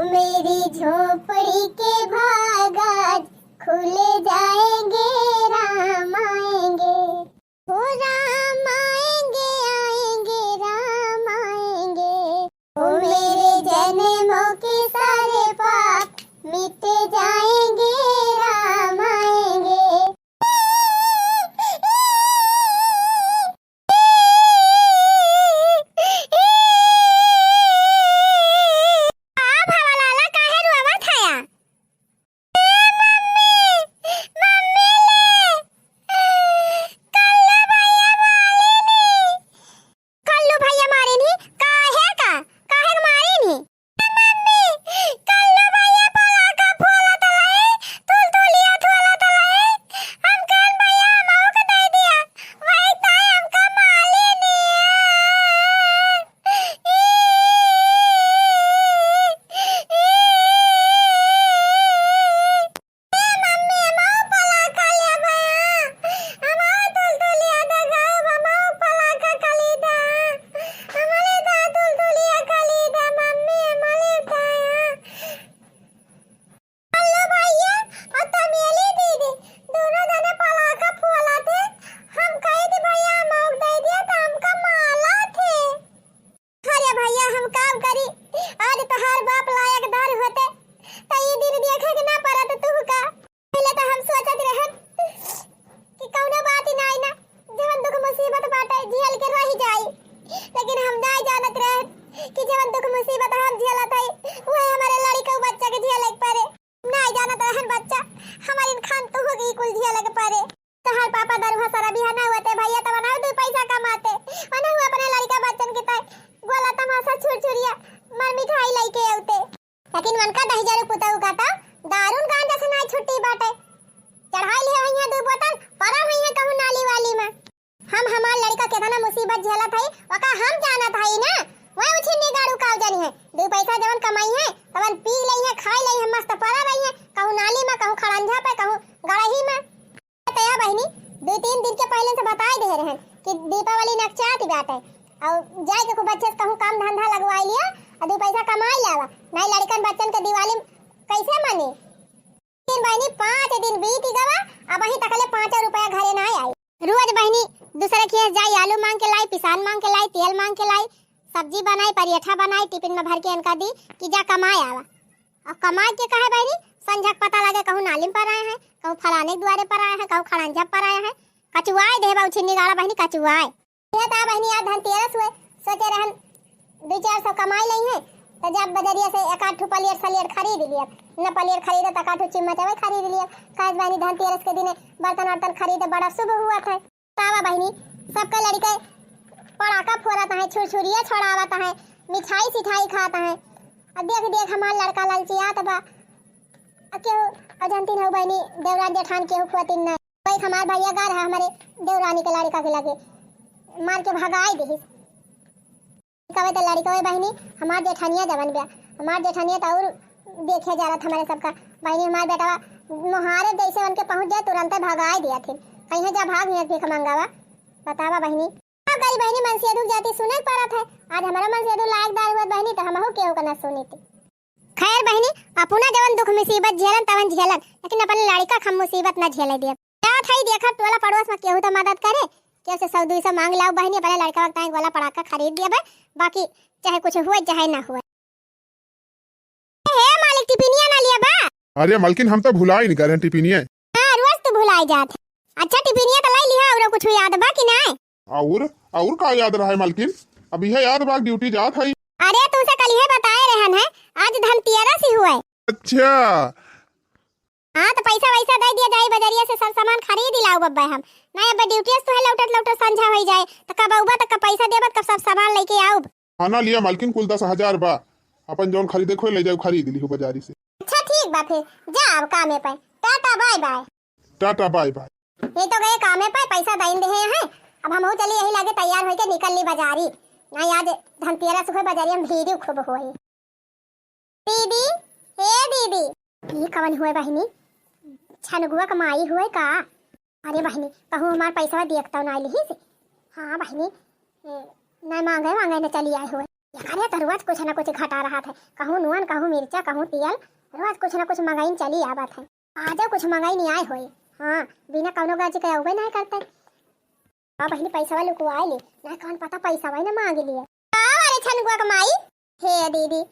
मेरी झोपड़ी के भाग आज खुले जाएंगे, राम आएंगे, ओ राम आएंगे, आएंगे राम आएंगे, ओ मेरे जन्मों के सारे पाप मिट जाएंगे, राम आएंगे। लेकिन मन का 10,000 पुता उगाता दारून गांजा से नहीं छुट्टी बाटे चढ़ाई ले हइया दो बोतल परा हइया कहूं नाली वाली में हम हमार लड़का केतना मुसीबत झेलत हई ओका हम जानत हई ना वह उछिनी गाड़ू काव जानी है दो पैसा जवन कमाई है तवन पी लई है खाई लई है मस्त परा रही है कहूं नाली में कहूं खड़ंजा पे कहूं गड़ही में तया बहनी 2-3 दिन के पहले से बताई दे रहे हैं कि दीपावली नकचाती बाटे और जाए के खूब अच्छे से कहूं काम धंधा लगवाई लिया और 2 पैसा कमाई लावा नहीं लड़कन बच्चन के दिवाली कैसे मनी दिन बहनी 5 दिन बीत गवा अब वही तकले 5 रुपया घरे ना आई रोज बहनी दूसरे खेत जाई आलू मांग के लाई पिसान मांग के लाई तेल मांग के लाई सब्जी बनाई पराठा बनाई टिफिन में भर के इनका दी कि जा कमाए आवा और कमाए के कहे बहनी संझक पता लगे कहूं नालिम पर आए हैं कहूं फलाने द्वारे पर आए हैं कहूं खड़ंजा पर आए हैं कचुआए देबा छिन्नी गाड़ा बहनी कचुआए ये ता बहनी आज धनतेरस हुए सोचे रहन 2-400 कमाई लई है तो जब बजरिया से एक आठ पलियर सलियर खरीद लिया न पलियर खरीदे तो काठू चिम्मचावे खरीद लिया काज बहनी धनतेरस के दिन बर्तन वर्तन खरीदे बड़ा शुभ हुआ था तावा बहनी सबका लड़के पड़ाका फोड़ता है छुरछुरिया छोड़ावता है मिठाई सिठाई खाता है अब देख देख हमार लड़का लालचियात बा क्यों अजंती हो बहनी देवरान जेठान के हुफतिन न कोई हमार भैया गा रहा हमारे देवरानी के लड़का के लगे मार के भगाई देही कवे तो लड़का है बहनी हमार जेठानिया जवन बा हमार जेठानिया तो और देखे जा रहा था हमारे सबका बहनी हमार बेटा मोहारे जैसे उनके पहुंच जाए तुरंत भगाई दिया थी कहीं जा भाग नहीं भीख मंगावा बतावा बहनी अब गई बहनी मन से दुख जाती सुने पड़ा था आज हमारा मन से लायकदार हुआ बहनी तो हमहु केहू का ना सुनी थी खैर बहनी अपना जवन दुख मुसीबत झेलन तवन झेलन लेकिन अपन लड़का खम मुसीबत ना झेले दिया क्या था देखा टोला पड़ोस में केहू तो मदद करे कैसे 100-200 मांग लाओ बहनी अपने लड़का वक्त गोला पड़ाका खरीद दिया बे बाकी चाहे कुछ हुए चाहे ना हुए हे मालिक टिफिनिया ना लिया बा अरे मालकिन हम तो भुला ही नहीं गए टिफिनिया हां रोज तो भुलाई जात अच्छा टिफिनिया तो लाई लिया और कुछ याद बा कि नहीं और का याद रहा है मालकिन अभी है याद बा ड्यूटी जात है अरे तुमसे कल ही बताए रहन है आज धनतेरस ही हुआ अच्छा हां तो पैसा वैसा दे दिया जाई बजरिया से सब सामान खरीद लाओ बब्बा हम नहीं अब ड्यूटी तो है लौटत संझा हो जाए तो कब आऊबा तो कब पैसा देबत कब सब सामान लेके आऊ खाना लिया मालकिन कुल 10,000 बा अपन जोन खरीदे खोई ले जाओ खरीद ली हो बाजारी से अच्छा ठीक बा फिर जाओ कामे पे tata bye bye tata bye bye ये तो गए कामे पे पैसा दइन दे हैं अब हम चली यही लगे तैयार होके निकल ली बाजारी ना आज धनतेरस हो बाजारी में भीड़ खूब होई दीदी हे दीदी ये कवन हुए बहनी छनगुआ कमाई हुए का अरे बहनी कहूँ हमार पैसा देखता ना लिही से हाँ बहनी ना मांगे न चली आए हुए अरे तो रोज कुछ ना कुछ घटा रहा था, कहूँ नून कहूँ मिर्चा कहूँ तेल, रोज कुछ ना कुछ मंगाई चली आवत है। आज कुछ मंगाई नहीं आए होए। हाँ बिना कौनो गाजी के उबे नहीं करते। अब पहले पैसा वाले को आए ले ना, कौन पता पैसा वाले ना मांग लिए। अरे छनगुआ कमाई हे दीदी,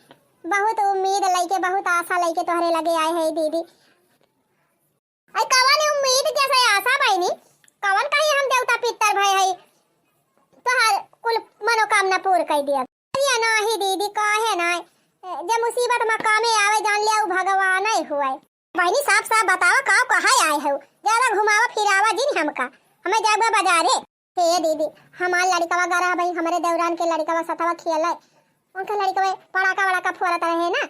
बहुत उम्मीद लेके बहुत आशा लेके तोहरे लगे आए है दीदी। आई कवन उम्मीद कैसे आशा भाई कवन कहीं हम देवता पितर भाई है तोहर कुल मनोकामना पूर्ण कर दिया। ये नहीं दीदी काहे नहीं, जब मुसीबत में कामे आवे जान लिया भगवान ही हुए। बहनी साफ साफ बतावा का कहाँ आए हो, ज्यादा घुमावा फिरावा जिन हमका, हमें जाबा बाजारे। हे दीदी हमार लड़का गरा भाई, हमारे देवरान के लड़का सतवा खेल है, उनका लड़का पड़ाका वड़ाका फोड़ता रहे ना।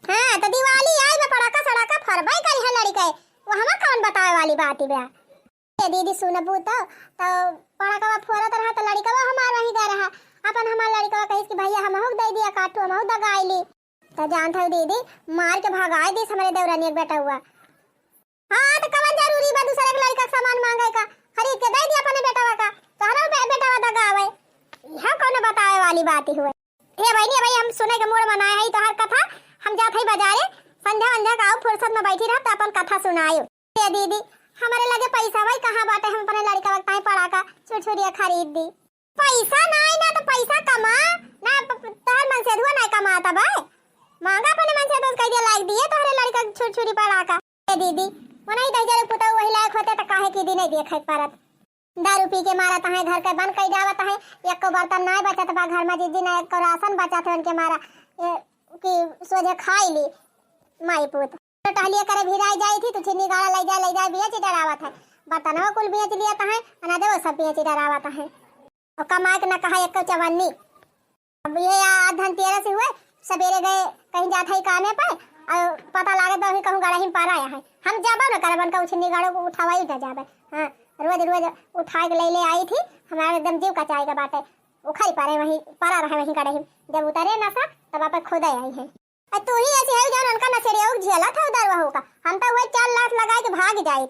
हाँ तो दिवाली आई में पड़ाका सड़ाका फरबाई करी है लड़का, वो हमें कौन बतावे वाली बात है। ये दीदी सुनबू तो पड़ाका फोड़ता रहा तो लड़का हमार वहीं गा रहा, अपन हमार लड़का कहिस कि भैया हम दे दिया काटू हम दगाइली, तो जानत हो दीदी मार के भगाए दिस हमारे देवरानी एक बेटा हुआ। हाँ तो कवन जरूरी बा दूसरे के लड़का सामान मांगे का, खरीद के दे दिया अपने बेटा का, तोहरा बेटा दगावे, यह कौन बतावे वाली बात ही हुए। ये भाई हम सुने के मूड बनाए है तोहर कथा, हम जात है बाजारे संध्या वंध्या का फुर्सत में बैठी रह तो अपन कथा सुनायो। ये दीदी हमारे लगे पैसा भाई कहाँ बाटे, हम अपने लड़का वक्त पड़ाका छुरछुरिया खरीद दी। पैसा नहीं ना तो पैसा कमा ना, तोहर मन से धुआ नहीं कमाता भाई, मांगा अपने मन से तो कह दिया लायक दिए तोहरे लड़का छुरछुरी पड़ाका। ये दीदी वो नहीं दे जरे पुता वही लायक होते तो काहे की दी नहीं देखे परत, दारू पी के मारा है घर के बंद कर जावत है, एक को बर्तन नहीं बचत बा घर में, जिस दिन एक को राशन बचा था उनके मारा कि सोझे खाई ली माई पुत। तो टहलिया करे भिराई जाई थी तो चिन्नी गाड़ा ले जा बेच डरावत है, बर्तनवा कुल बेच लिया है ना दे वो सब बेच डरावत है, और कमा के न कहा एक चवन्नी। अब ये धनतेरस हुए सवेरे गए कहीं जाते ही कामे पे और पता लागे तो अभी कहूँ गाड़ा ही पार आया है, हम जाबा न करबन का छिन्नी गाड़ो को उठावा ही जाबे। हाँ रोज रोज उठा के ले आई थी, हमारे एकदम जीव का चाय का बाटे उखाई पारे वहीं पारा रहे वहीं कड़े, जब उतरे नशा तब आप खुद आई है। तू ही ऐसी है जो उनका नशेरिया झेला था उधर वह का, हम तो वही 4 लाख लगा के भाग जाए।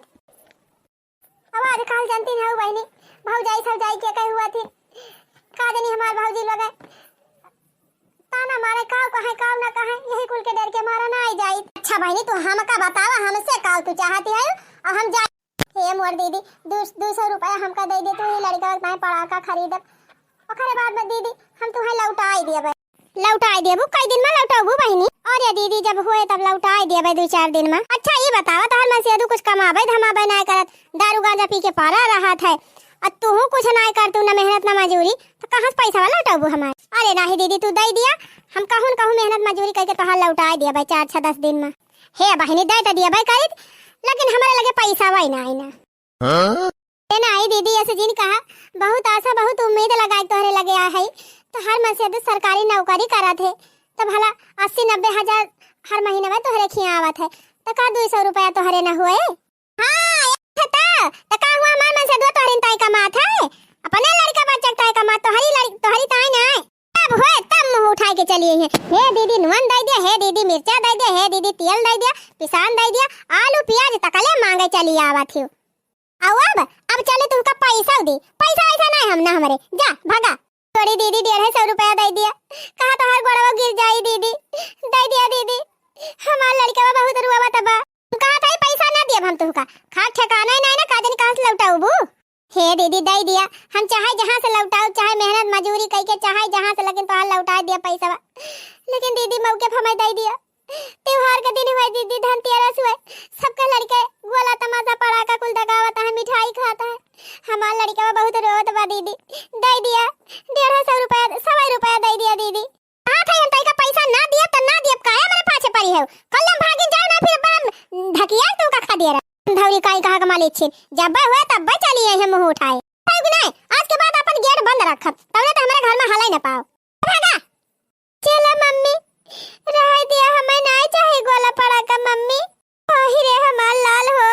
अब आज कल जानती है बहनी भौजाई सब जाई के कह हुआ थी का जानी हमारे भौजी लगे ताना मारे काव ना कहे, यही कुल के डर के मारा ना आई जाई। अच्छा बहनी तू हमका बतावा हमसे काव तू चाहती है और हम जा। हे मोर दीदी 200 रुपया हमका दे दे, तू ही लड़का मैं पड़ाका खरीद, ओकरे बाद में दीदी हम तुम्हें लौटाई देबे। लौटाई देबू कई दिन में लौटाबू बहनी? और ये दीदी जब हुए तब लौटाई देबे 2-4 दिन में। अच्छा ये बतावा तोहर मन से कुछ कमाबे धमाबे ना करत, दारू गांजा पी के पारा रहा था और तू कुछ ना कर, तू ना मेहनत ना मजूरी, तो कहां से पैसा लौटाबू हमारे? अरे नहीं दीदी तू दे दिया, हम कहूं मेहनत मजूरी करके तोहर लौटाई दिया भाई 4-10 दिन में। हे बहनी दे तो दिया भाई खरीद, लेकिन हमारे लगे पैसा वही ना आई ना। नहीं दीदी ऐसे जिन कहा बहुत आशा बहुत उम्मीद लगाए तोहरे लगे आ है, तो हर मन से सरकारी नौकरी करा थे तो भला 80-90 हजार हर महीने में तोहरे खिया आवत है, तो का 200 रुपया तोहरे न हुए? हाँ तो का हुआ हमार मन से दो तोहरी ताई कमात है, अपने लड़का बच्चा ताई कमात, तोहरी ताई ना है। तब होए तब मुंह उठा के चलिए हैं, हे दीदी नून दे दिया, हे दीदी मिर्चा दे दिया, हे दीदी तेल दे दिया, पिसान दे दिया, आलू प्याज तकले मांगे चली आवत है। अब चले तुमका पैसा दी, पैसा ऐसा नहीं हम ना हमारे जा भागा। थोड़ी दीदी 150 रुपया दे दिया, कहा तो हर गोड़वा गिर जाई दीदी, दे दिया दीदी, हमार लड़का बहुत रुआ तबा, कहा था पैसा ना दिया हम तुमका, खा ठिकाना ही नहीं ना काजन कहां से लौटाऊ बू। हे दीदी दे दिया, हम चाहे जहां से लौटाओ चाहे मेहनत मजूरी करके चाहे जहां से, लेकिन तो लौटा दिया पैसा, लेकिन दीदी मौके हमें दे दिया। त्योहार के दिन हुए दीदी धनतेरस हुए, सबका लड़के गोला तमाशा पड़ाका कुल दगावता है, मिठाई खाता है, हमार लड़का बहुत रोत बा दीदी, दे दिया 150 रुपया 100 रुपया दे दिया दीदी। हाँ था हम का पैसा ना दिया तो ना दिया, काहे मेरे पाछे पड़ी है, कल हम भागी जाओ ना फिर बम ढकिया तू का खा दे रहा धौरी काई कहा कमा ले छिन, जब हुआ तब चली है हम मुंह उठाए नहीं, आज के बाद अपन गेट बंद रखब तब तो हमारे घर में हलाई ना पाओ। भागा चला मम्मी रह दिया, हमें नहीं चाहिए गोला पड़ाका मम्मी, ओही रे हमार लाल हो,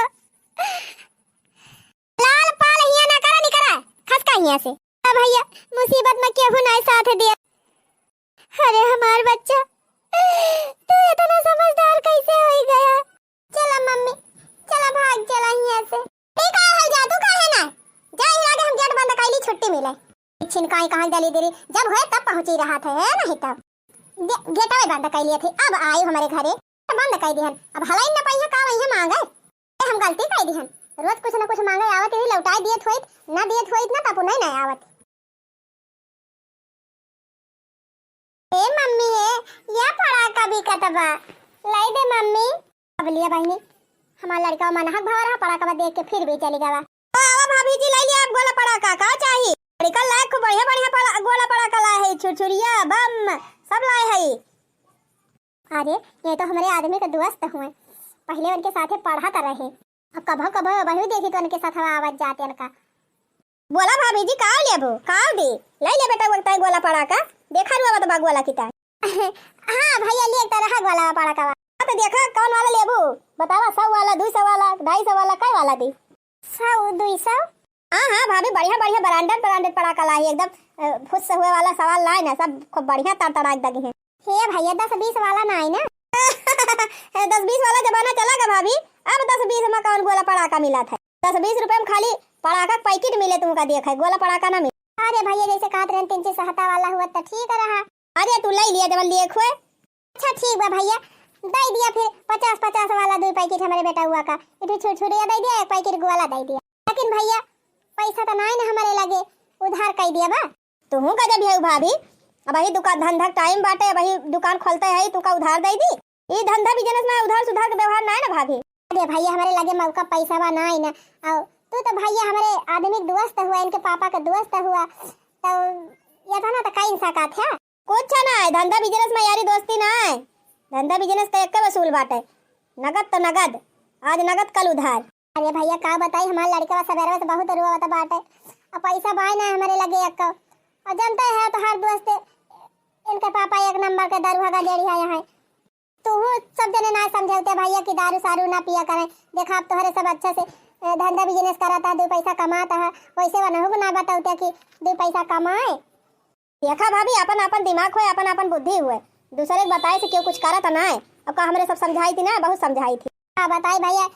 लाल पाल हिया ना करा नहीं करा खसका हिया से। अब भैया मुसीबत में केहू नहीं साथ दिया, अरे हमार बच्चा तू इतना समझदार कैसे हो गया? चला मम्मी चला भाग चला हिया से। ठीक है जा तू काहे ना जा, ही लागे हम गेट बंद कैली छुट्टी मिले, छिन काई कहां दली देरी जब होए तब पहुंची रहा था है नहीं तब गेटवे बंद कर लिए थे। अब आए हमारे घरे तो बंद कर दिहन। अब हलाई न पाई का वही मांगे हम गलती कर दिहन। रोज कुछ न कुछ मांगे आवत ही लौटाई दिए थोइत ना दिए थोइत ना तब नहीं आवत। ए मम्मी है या पड़ा कभी कतबा लाई दे मम्मी। अब लिया बहनी हमारा लड़का मनहक भवर पड़ा कबा देख के फिर भी चली गवा। आवा भाभी जी ले लिया आप गोला पड़ा का चाहिए लड़का लाए खूब बढ़िया बढ़िया पड़ा गोला पड़ा का लाए है छुरछुरिया बम सब लाए है। अरे ये तो हमारे आदमी का दोस्त हुए पहले उनके साथ पढ़ा था रहे अब कभो कभो वही देखी तो उनके साथ हवा आवाज जाते उनका। बोला भाभी जी का लेबो का दे ले ले बेटा बोलता है गोला पड़ा का देखा रुआ तो गोला किता हां भैया ले एक तरह गोला पड़ा का तो देखा कौन वाला लेबो बतावा 100 वाला 200 वाला 250 वाला काय वाला दी 100 200। हां भाभी बढ़िया बढ़िया ब्रांडेड पड़ा का लाई एकदम फुस हुए वाला सवाल लाई ना सब खूब बढ़िया तड़तड़ा दगे है। हे भैया 10-20 वाला ना आई ना 10-20 वाला जमाना चला गया भाभी। अब 10-20 में कौन गोला पड़ा का मिला था 10-20 रुपए में खाली पड़ाका पैकेट मिले तुमका देखा गोला पड़ाका ना मिले। अरे भैया जैसे कहत रहे 370 वाला हुआ तो ठीक रहा। अरे तू ले लिया जब लिए खोए अच्छा ठीक बा भैया दे दिया फिर 50 वाला 2 पैकेट हमारे बेटा हुआ का इतनी छुरछुरिया दे दिया 1 पैकेट गोला दे दिया। लेकिन भैया पैसा तो नहीं ना हमारे लगे उधार कर दिया बा। तू का जब है भाभी अब वही दुकान धंधा टाइम बाटे वही दुकान खोलते है तू का उधार दे दी ये धंधा बिजनेस में उधार सुधार का व्यवहार नहीं ना भाभी। अरे भैया हमारे लगे मौका पैसा बा नहीं ना और तू तो भैया हमारे आदमी दोस्त हुआ इनके पापा का दोस्त हुआ तो ये था ना तो कहीं सा का था कुछ ना है धंधा बिजनेस में यारी दोस्ती ना है धंधा बिजनेस का एक वसूल बाटे नगद तो नगद आज नगद कल उधार। अरे भैया का बताई हमारे लड़का सवेरे से बहुत रुआ होता बाटे अब पैसा बाय ना हमारे लगे एक और जानते है तो हर दोस्त इनके पापा एक नंबर के दारू का जेड़ी है यहाँ तू सब जने ना समझाते भैया कि दारू सारू ना पिया करें देखा आप तुम्हारे सब अच्छा से धंधा बिजनेस कराता 2 पैसा कमाता है वैसे वो नहीं ना बताते कि 2 पैसा कमाए। देखा भाभी अपन अपन दिमाग हो अपन अपन बुद्धि हुए दूसरे बताए से क्यों कुछ करा था ना अब का हमरे सब समझाई थी ना बहुत समझाई थी। हाँ बताई भैया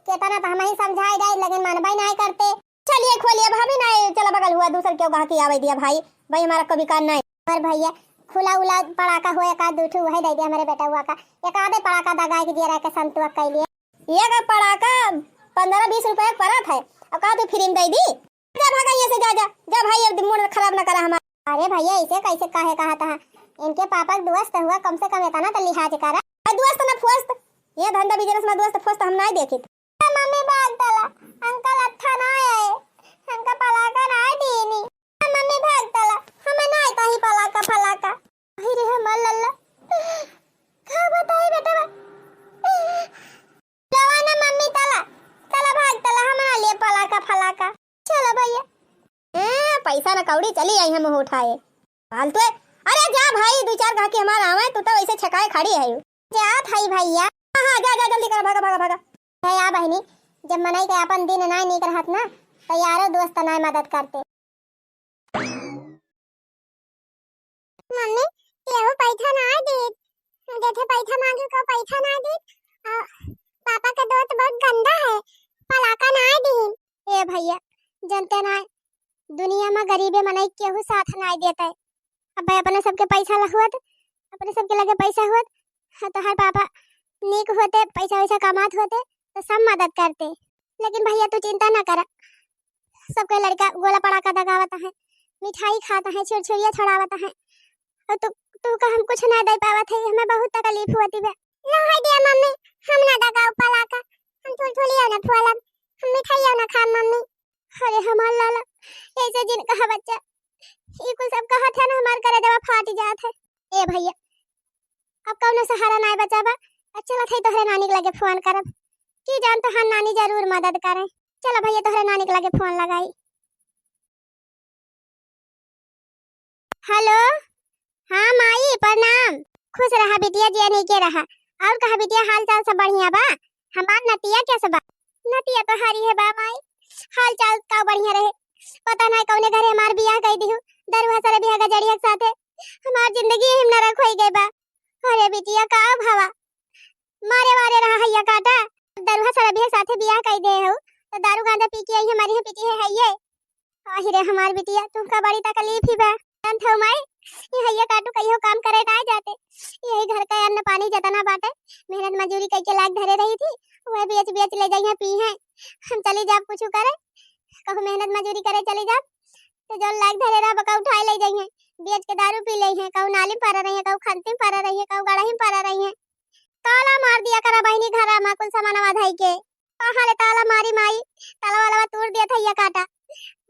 केतना तो हम ही समझाई गए लेकिन मानबाई नहीं करते। चलिए खोलिए भाभी नहीं चला बगल हुआ दूसर क्यों कहा कि आवे दिया भाई भाई हमारा कभी कान नहीं पर भैया खुला उला पड़ाका हुआ एक आध 2 वही दे दिया हमारे बेटा हुआ का एक आधे पड़ाका दगाई के दिया के संतुआ कर लिए ये का पड़ाका 15-20 रुपए परत है अब का तू फ्री में दे दी जा भागा यहाँ से जा भाई अब मूड खराब ना करा हमारा। अरे भैया ऐसे कैसे काहे कहा था इनके पापा का दोस्त हुआ कम से कम इतना तो लिहाज करा दोस्त ना फोस्त ये धंधा बिजनेस में दोस्त फोस्त हम नहीं देखी मम्मी भाग तला अंकल अच्छा ना आए हमका पलाका ना दीनी मम्मी भाग तला हमें ना आता ही पलाका फलाका अरे हमर लल्ला का बताई बेटा जवाना मम्मी तला चला भाग तला हमारा लिए पलाका फलाका चलो भैया पैसा ना कौड़ी चली आई हम उठाए फालतू अरे जा भाई 2-4 घाटी हमारा आवे तू तो वैसे छकाए खड़ी है जा भाई भैया हां जा जल्दी कर भागा है या बहनी जब मनाई के अपन दिन नहीं निक रहत ना तो यारो दोस्त ना मदद करते। मम्मी केहू पैसा ना दे जैसे पैसा मांगे को पैसा ना दे पापा का दोस्त बहुत गंदा है पलाका ना दे। ए भैया जानते ना दुनिया में गरीबे मनाई केहू साथ ना देता है अब भाई अपने सबके पैसा लहुत अपने सबके लगे पैसा हुत तो हर पापा नीक होते पैसा वैसा कमात होते तो सब मदद करते लेकिन भैया तू चिंता ना कर सबके लड़का गोला पड़ाका दगावता है मिठाई खाता है छुरछुरिया छुड़ावता है और तू का हम कुछ ना दे पावत है हमें बहुत तकलीफ होती है ना है दिया मम्मी हम ना दगाव पड़ाका हम छुरछुरिया ना फूलम हम मिठाई ना खा मम्मी। अरे हमार लाला ऐसे जिन कहा बच्चा ये कुछ सब कहा था ना हमार करे देवा फाट जात है। ए भैया अब कौनो सहारा नहीं बचाबा चला थे तोहरे नानी के लगे फोन करब की जान तो हम नानी जरूर मदद करे चला भैया तोहरे नानी के लगे फोन लगाई। हेलो हाँ माई प्रणाम खुश रहा बिटिया जी नहीं के रहा और कहा बिटिया हाल चाल सब बढ़िया बा हमार नतिया कैसे बा नतिया तो हारी है बा माई हाल चाल का बढ़िया रहे पता नहीं कौने घरे हमार बियाह कर दी हूँ दरुआ सारे बियाह का जड़िया के साथे हमार जिंदगी हिम नरक होई गई बा। अरे बिटिया का भावा मारे वारे रहा हैया काटा दरुआ सारे बियाह साथे बियाह कर दे हो तो दारू गांजा पी के आई हमारी है पीटी है ये आहिरे हमार बिटिया तुमका बड़ी तकलीफ ही बा अंत हो माई ये काटू कहियो काम करे ना जाते यही घर का अन्न पानी जतना बाटे मेहनत मजूरी करके लाग धरे रही थी वह बेच बेच ले जाइए पी है हम चली जाब कुछ करे कहू मेहनत मजूरी करे चली जाब तो जो लाग धरे रहा बका उठाए ले जाइए बेच के दारू पी ले हैं कहू नाली में पारा रही है कहू खंती में पारा रही है कहू गड़ा में पारा रही है ताला मार दिया करा बहनी घरा में कुल सामान धाई के कहां ले ताला मारी माई ताला वाला तोड़ दिया था ये काटा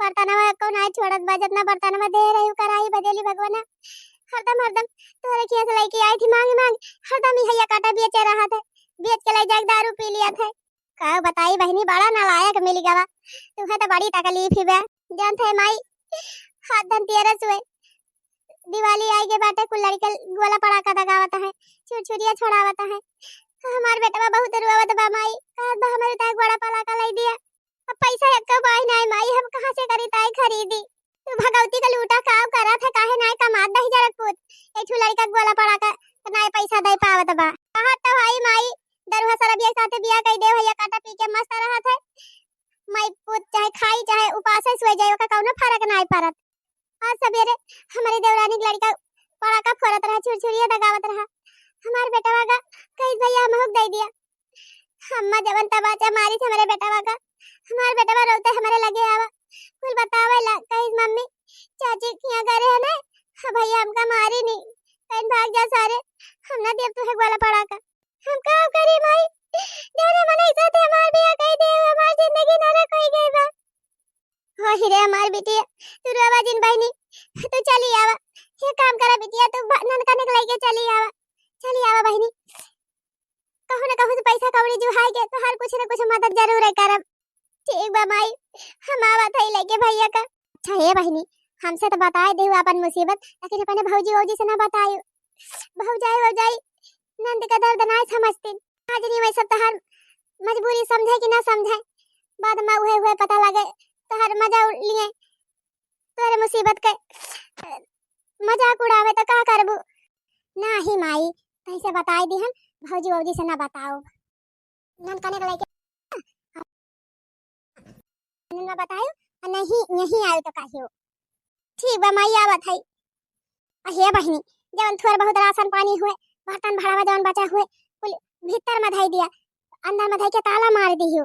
बर्तनवा को ना छोड़त बजत ना बर्तनवा दे रही कराई बदेली भगवान हरदम हरदम तोरे किया से लेके आई थी मांग मांग हरदम ही हैया काटा बेचे रहा था बेच के ले जाके दारू पी लिया था का बताई बहनी बड़ा नालायक मिल गवा तुम्हें तो बड़ी तकलीफ ही बे जान थे माई हाथ धन तेरस हुए दिवाली आई के बाटे कुल लड़के गोला पड़ाका दगावता है छुरछुरिया छोड़ावता है हमार बेटा बहुत रुआवत बा माई कहत बा हमारे ताक बड़ा पड़ाका लाई दिया अब पैसा एक बाई नहीं माई हम कहां से करी ताई खरीदी तू भगवती का लूटा काव करा था काहे नाय कमात दही जरत पुत ए छु लड़का गोला पड़ाका नाय पैसा दे पावत बा कहा तो भाई माई दरवा सारा बिया साथे बिया कई दे भैया काटा पी के मस्त रहा था माई पुत चाहे खाई चाहे उपास सोए जाए का कौनो फर्क नाय पड़त आज सवेरे हमारी देवरानी की लड़का पड़ाका फोड़त रहा छुरछुरिया दगावत रहा हमार बेटा वागा कई भैया महक दे दिया अम्मा जवन तबाचा मारी थी हमारे बेटा वागा हमार बेटा वा रोते हमारे लगे आवा कुल बतावे ला कहीं मम्मी चाची किया करे है ना भैया हमका मारी नहीं कहीं भाग जा सारे हम ना देव तुहे गोला पड़ाका हम का करी माई जाने मने साथे हमार बिया कई दे हमार जिंदगी नरक होई गई बा हां हिरे हमार बिटिया तू रोवा जिन बहनी तू चली आवा ये काम करा बिटिया तू ननका निकलाई के चली आवा बहनी कहू ना कहू से पैसा कौड़ी जो हाई के तो हर कुछ ना कुछ मदद जरूर है करब ठीक बा माई हम आवत है लेके भैया का अच्छा हे बहनी हमसे तो बताए दे अपन मुसीबत लेकिन अपने भौजी वौजी से ना बतायो भौजाई नंद का दर्द ना समझते आज नहीं वैसे तो हर मजबूरी समझे कि ना समझे बाद में हुए पता लगे तो हर मजा लिए तोरे मुसीबत के मजाक उड़ावे तो का करबू ना ही माई कैसे बताई दी हम भौजी वौजी से ना बताओ नन कने के ना बतायो नहीं यही आयो तो कहियो ठीक बा माई आवत है हे बहनी जवन थोड़ा बहुत राशन पानी हुए बर्तन भड़ावा जवन बचा हुए कुल भीतर में धई दिया अंदर में धई के ताला मार दियो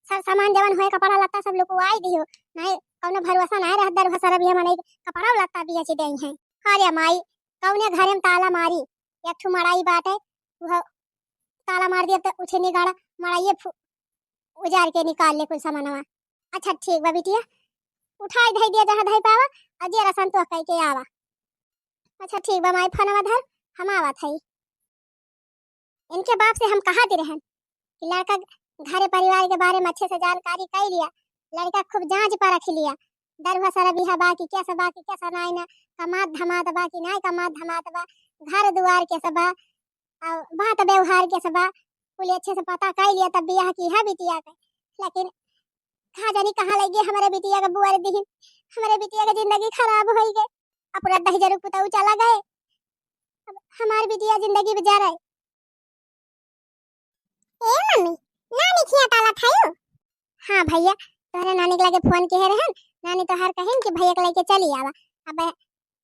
सब सामान जवन होए कपड़ा लत्ता सब लोग को आई दियो नहीं कौनो भरोसा नहीं रह दर भसर भी हमने कपड़ा लत्ता भी अच्छी देई है अरे माई कौने घरे में ताला मारी एक ठू मड़ाई बाटे वो ताला मार दिया तो उठे निगाड़ा मड़ाइए उजार के निकाल ले कुल सामानवा अच्छा ठीक बा बिटिया उठाई धई दिया जहां धई पावा अजे रसन तो कह के आवा अच्छा ठीक बा माई फोनवा धर हम आवत हई इनके बाप से हम कहा दी रहन कि लड़का घरे परिवार के बारे में अच्छे से जानकारी कर लिया लड़का खूब जांच पर रख लिया दरवा सारा बिहा बाकी कैसा नाई ना कमात धमात बाकी नाई कमात धमात बा घर दुआर के सब बात व्यवहार के सब कुल अच्छे से पता कर लिया तब बियाह की है बिटिया के लेकिन कहा जानी कहाँ लग गई हमारे बिटिया का बुआर दी हमारे बिटिया की जिंदगी खराब हो गई अपना दही जरूर पुताऊ चला गए अब हमारी बिटिया जिंदगी गुजार है ए मम्मी नानी खिया ताला खायो हां भैया तोहरे नानी के लगे फोन किए रहन नानी तो हर कहिन कि भैया के लेके चली आवा अब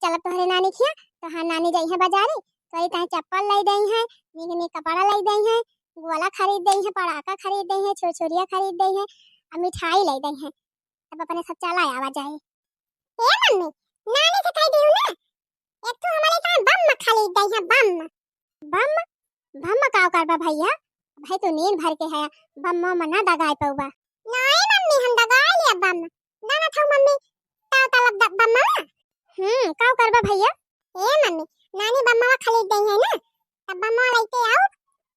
चल तोहरे नानी खिया तो हां नानी जाई है बाजारे तो ताहे चप्पल लाई दई है नीक कपड़ा लाई दई है गोला खरीद दई है पड़ाका खरीद दई है छुरछुरिया खरीद दई है और मिठाई लाई दई है अब अपने सब चला आवा जाए ए मम्मी नानी से कह दियो ना एक तो हमारे साथ बम खरीद दई है बम का करबा भैया भाई तो नींद भर के है बम मना दगाए पौबा नहीं मम्मी हम दगा लिया बम दाना था मम्मी ताव तलब बम का करबा भैया ए मम्मी नानी बम खरीद दई है ना तब बम लेके आओ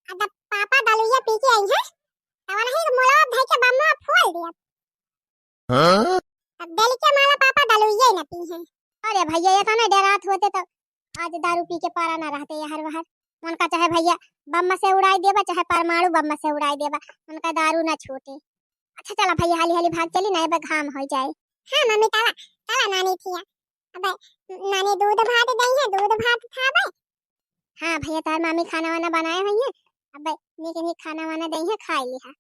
अब पापा दलुया पी के आई है तब नहीं मोला भाई के बम फोड़ दिया हां अब दिल के माला पापा दलुया ना पी है अरे भैया ये तो ना डरात होते तो आज दारू पी के पारा ना रहते हर बाहर उनका चाहे भैया बम से उड़ाई देबा चाहे परमाणु बम से उड़ाई देबा उनका दारू ना छूटे अच्छा चला भैया हाली हाली भाग चली नहीं घाम हो जाए हां मम्मी ताला ताला नानी थी अब नानी दूध भात दई है दूध भात खाबे हां भैया तार मामी खाना वाना बनाए हुई है अब नीक खाना वाना दई है खाई लिहा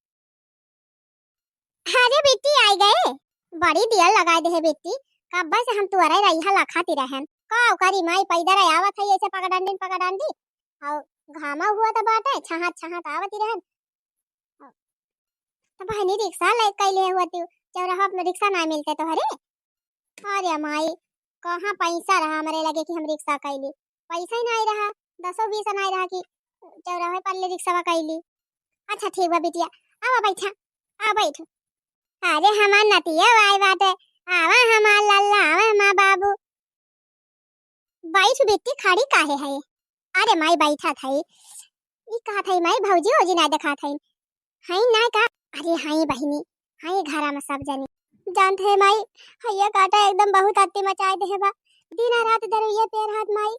अरे बेटी आई गए बड़ी दिया लगा दे है बेटी कब से हम तुअरे रही हला खाती रहन का करी माई पैदर आवत है ऐसे पकड़ डांडी और घामा हुआ था बाटे छहात छहात आवती रहन तो बहनी रिक्शा ले कैले होती चौराहा में रिक्शा ना मिलते तो हरे अरे माई कहाँ पैसा रहा हमारे लगे कि हम रिक्शा कैली पैसा ही नहीं रहा 10-20 नहीं रहा कि चौराहे पर ले रिक्शा कैली। अच्छा ठीक बा बिटिया आवा बैठा आ बैठ अरे हमार नतिया वाई बाटे आवा हमार लल्ला आवा हमार बाबू बैठ बिट्टी खड़ी काहे है अरे माई बैठा थई ई कहा थई माई भौजी ओजी ना देखा थई हई ना का अरे हई बहिनी हई घरा में सब जानी जानते है माई हैया काटा एकदम बहुत अत्ती मचाए दे बा दिन रात दरुइया पैर हाथ माई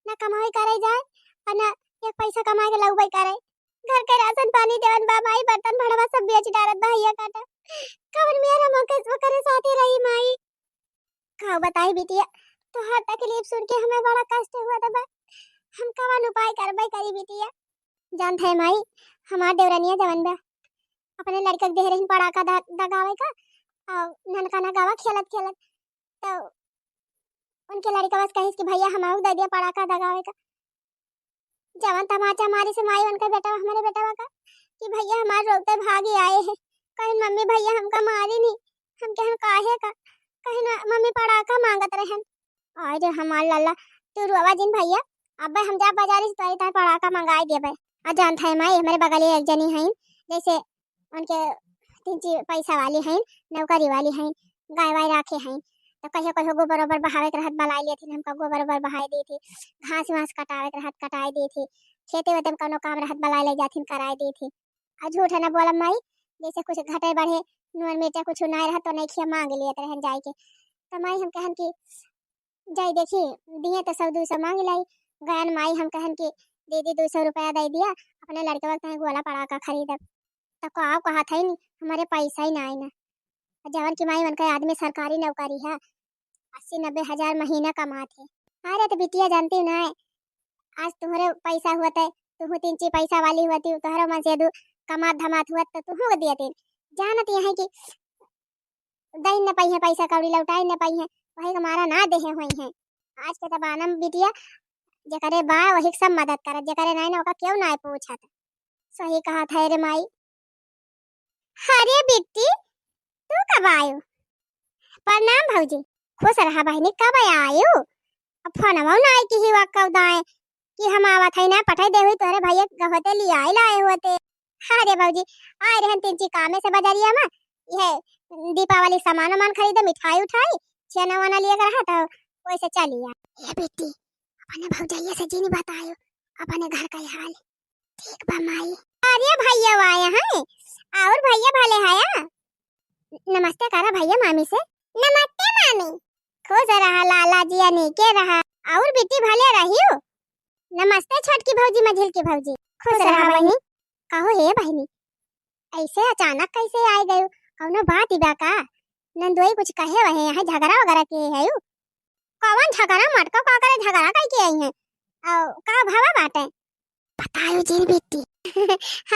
ना कमाई करे जाए और ना एक पैसा कमा के लगबई करे घर के राशन पानी देवन बा माई बर्तन भड़वा सब बेच डारत बा हैया काटा कवन मेरा मकस करे साथे रही माई का बताई बिटिया तो हर तकलीफ सुन के हमें बड़ा कष्ट हुआ था बा हम कवन उपाय करबई करी बिटिया जानते है माई हमार देवरानिया जवन बा अपने लड़का के देहरहिन पड़ाका दगावे का और ननका ना गावा खेलत खेलत तो उनके लड़का बस कहिस कि भैया हमारू दे दिया पड़ाका दगावे का जवन तमाचा मारी से माई उनका बेटा हमारे बेटा का कि भैया हमारे रोकते भागी आए हैं कहीं मम्मी भैया हमका मारी नहीं हम कहन काहे का कहीं ना मम्मी पड़ाका मांगत रहन और हमार लल्ला तू रोवा जिन भैया अब हम जा बाजारी से तारी पड़ाका मंगाई देबे आ जानता है माई हमारे बगल एक जनी हैं जैसे उनके तीन पैसा वाली हैं नौकरी वाली हैं गाय वाय राखे हैं तो कहियो कहियो गोबर ओबर बहावे के रहत बलाई लेथी हमका गोबर ओबर बहाई दी थी घास वास कटावे के रहत कटाई दी थी खेते वेते में कोनो काम रहत बलाई ले जाथिन कराई दी थी आ झूठ है ना बोला माई जैसे कुछ घटे बढ़े नून मिर्चा कुछ नहीं रहत तो नहीं खिया मांग लियत रहन जाई के तो माई हम कहन कि जाई देखी दिए तो 100-200 मांग लाई गयन माई हम कहन कि दीदी 200 रुपया दे दिया अपने लड़के वक्त गोला पड़ाका खरीदब तो कहा था नहीं हमारे पैसा ही ना ना जवन की माई उनका आदमी सरकारी नौकरी है 80-90 हजार महीना कमाते अरे तो बिटिया जानती ना आज तुम्हारे पैसा हुआ था तुम 3 पैसा वाली होती तुम्हारा मन से दू कमात धमात हुआ तो तुम दिए जानत है कि दई न पाई है पैसा कौड़ी लौटाई न पाई है वही हमारा ना दे हुई है आज के जमाना में बिटिया जकरे बा वही सब मदद करत जकरे नहीं ना ओका क्यों ना पूछत सही कहा था रे माई अरे बिट्टी तू कब आयो प्रणाम भौजी खुश रहा बहनी कब आयो अब फोन ना आई कि ही कब दाए कि हम आवत है ना पठाई दे हुई तोरे भैया गहते लिए आए लाए होते अरे भौजी आए रहन 3 कामे से बजरिया में ये दीपावली सामान खरीदे मिठाई उठाई चना वना लिए रहा था वैसे चलिए ये बेटी अपने भौजैया से जी नहीं बतायो अपने घर का हाल ठीक बा माई अरे भैया आए हैं और भैया भले आया नमस्ते करा भैया मामी से नमस्ते मामी खुश रहा लाला जी अनी के रहा और बेटी भले रहियो नमस्ते छोटकी भौजी मझिल की भौजी खुश रहा बहनी कहो हे बहनी ऐसे अचानक कैसे आ गए कौनो बात ही बा का नंदोई कुछ कहे वहे यहाँ झगड़ा वगैरह के है यू कौन झगड़ा मटका का करे झगड़ा कई के आई है और का भावा बाटे बतायो जी बेटी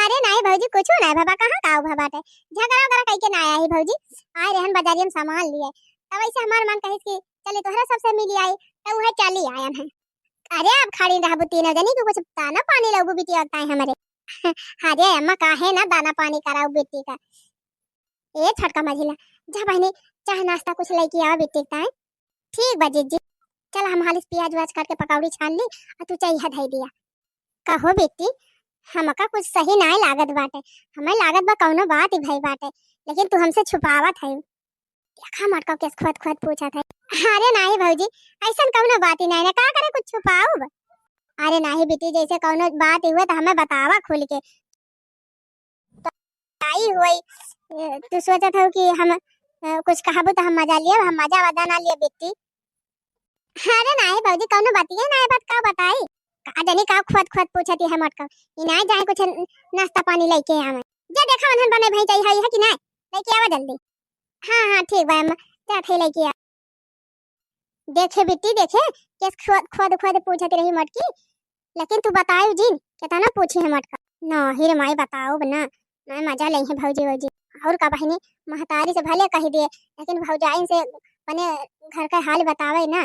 अरे नहीं भौजी कुछ नहीं बाबा कहां का भा बाटे झगड़ा वगैरह कई के ना आया ही भौजी आए रहन बाजारी में सामान लिए तब ऐसे हमार मन कहिस कि चले तोहरा सबसे मिली आई तो वह चली आया है अरे अब खड़ी रहबू तीनों जनी को कुछ दाना पानी लगू बेटी लगता है हमारे अरे अम्मा काहे ना दाना पानी कराओ बेटी का ए छटका मझिला जा बहनी चाह नाश्ता कुछ लेके आओ बेटी का ठीक बा जीजी चल हम हालिस प्याज वाज काट के पकौड़ी छान ली और तू चाहिए धई दिया कहो बेटी हमका कुछ सही नहीं लागत बाटे हमें लागत बा कौनो बात ही भई बाटे लेकिन तू हमसे छुपावत है देखा मटका के खुद खुद पूछा था अरे नहीं भौजी ऐसा कौनो बात ही नहीं ना का करे कुछ छुपाओ अरे नहीं बेटी जैसे कौनो बात हुए तो हमें बतावा खुल के तो आई हुई तू सोचा था कि हम कुछ कहबो तो हम मजा लिए हम मजा वदा ना लिए बेटी अरे नहीं भौजी कौनो बातिए नहीं बात का बताई का जानी का खुद खुद पूछती है मटका ई नहीं जाए कुछ नाश्ता पानी लेके आवे जे देखा उन्हन बने भई चाहिए है कि नहीं लेके आवा जल्दी हां हां ठीक बा अम्मा जा थे लेके आ देखे बेटी देखे किस खुद खुद खुद पूछती रही मटकी लेकिन तू बताओ जी कितना पूछी है मटका ना हिर माई बताओ बना मैं मजा ले है भौजी भौजी और का बहनी महतारी से भले कह दिए लेकिन भौजाइन से अपने घर का हाल बतावे ना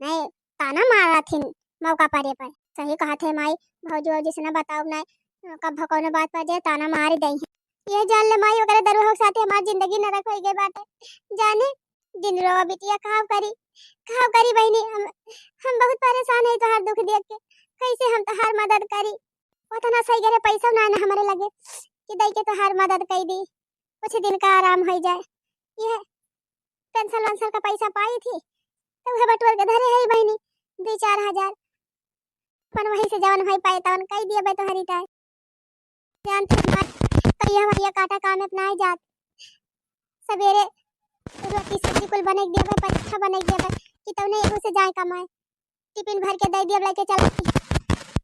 नहीं ताना मारा थी मौका परे पर। सही कहा थे माई, भौजी वौजी से ना बताओ ना, कब भकौनो बात पर जाए ताना मार ही दई है। ये जान ले माई वगैरह दरुआ के साथे हमारी जिंदगी न रख गई बाटे। जाने दिन रोवा बिटिया खाव करी बहनी। हम बहुत परेशान है तोहार दुख देख के, कैसे हम तोहार मदद करी। उतना सही करे पैसा ना ना हमारे लगे कि दई के तोहार मदद कर दी, कुछ दिन का आराम हो जाए। ये पेंशन वेंशन का पैसा पाई थी तो वह बटुअर के धरे है बहनी 2-4 हजार, पर वहीं से जवन भाई पाए तवन कह दिया बे तो हरी टाइ जानते करिया भैया काटा काम अपना ही जात। सवेरे रोटी सब्जी कुल बने दिया बे, पत्ता बने दिया बे कि तवने एगो से जाए कमाए। टिफिन भर के दे दिया लेके चल,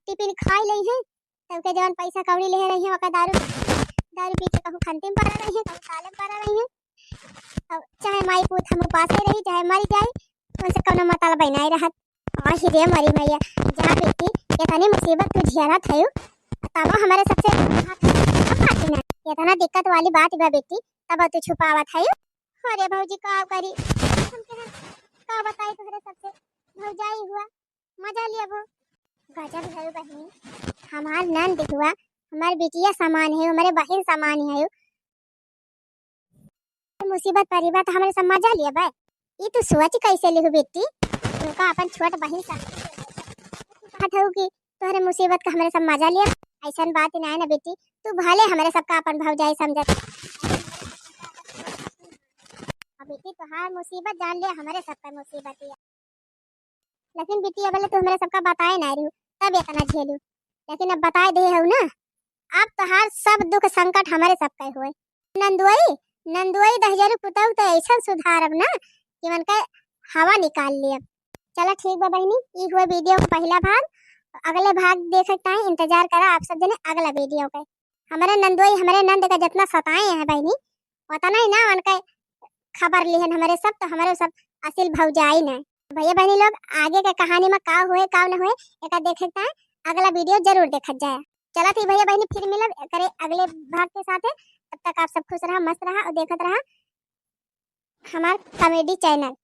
टिफिन खाई लई है तब के जवन पैसा कौड़ी ले रही है ओका दारू पी के कहूँ खंती में पड़ा रही है, कहूँ साले में पड़ा रही है। अब चाहे माई पूत हम उपासे रही चाहे मरी जाए, उनसे कौनो मतलब बनाए रहत। और ही रे मरी मैया जहाँ बेटी इतनी मुसीबत तू झेला थयू तब हमारे सबसे इतना दिक्कत वाली बात बा बेटी, तब तू छुपावत है। अरे भौजी का करी का बताई तुहरे सबसे भौजाई हुआ मजा लिया वो गजब है बहनी। हमार नंद हुआ हमार बिटिया समान है, हमारे बहन समान है। मुसीबत परी बात हमारे सब मजा लिया बा। ये तू सोच कैसे लिहू बेटी, उनका अपन छोट बहन सा बात है कि तोहरे मुसीबत का हमारे सब मजा लिया। ऐसा बात नहीं ना बेटी, तू भले हमारे सबका अपन भौजाई समझत। बेटी तुहार मुसीबत जान लिया हमारे सबका मुसीबत है, लेकिन बेटी अब तो हमारे सबका बताए ना रही तब इतना झेलू, लेकिन अब बताए दे हो ना। अब तुहार सब दुख संकट हमारे सबका हुए। नंदुआई दहजरू पुताऊ तो ऐसा सुधारब ना कि मन का हवा निकाल लिया। चलो ठीक बा बहनी, ये हुआ वीडियो का पहला भाग। अगले भाग देख सकते हैं, इंतजार करा आप सब जने अगला वीडियो का। हमारे नंद का जितना सताए हैं बहनी उतना ही ना उनका खबर लिहन हमारे सब, तो हमारे सब असिल भौजाई ना। भैया बहनी लोग आगे के कहानी में का हुए का न हुए एक देख सकते हैं, अगला वीडियो जरूर देखा जाए। चला थी भैया बहनी फिर मिलब करे अगले भाग के साथ। तब तक आप सब खुश रहा, मस्त रहा और देखत रहा हमार कॉमेडी चैनल।